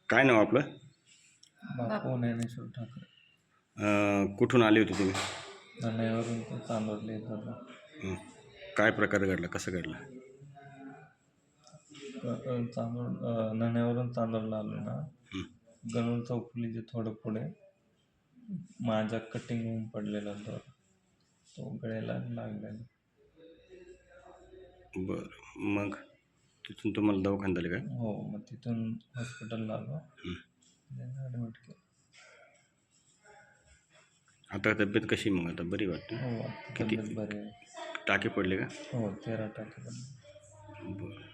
काय नाव आपलं? बापू ज्ञानेश्वर ठाकरे. कुठून आले होते तुम्ही? नाण्यावरून ते चांदोडले येत होता. हं. काय प्रकार घडला, कसं घडला? नाण्यावरून चांदोडला आलो ना, हं. गणूर चौफुलीचे थोडं पुढे माझा कटिंग होऊन पडलेला दोरा, तो गळ्याला लागलेला. बरं. मग तिथून तुम्हाला दवाखान्यात आले काय? हो, मग तिथून हॉस्पिटलला आलो, हं. ॲडमिट केलं. आता तब्येत कशी मग? आता बरी वाटते? हो, आता किती तब्येत बरी आहे. टाके पडले का? हो, 13 टाके पडले. बरं.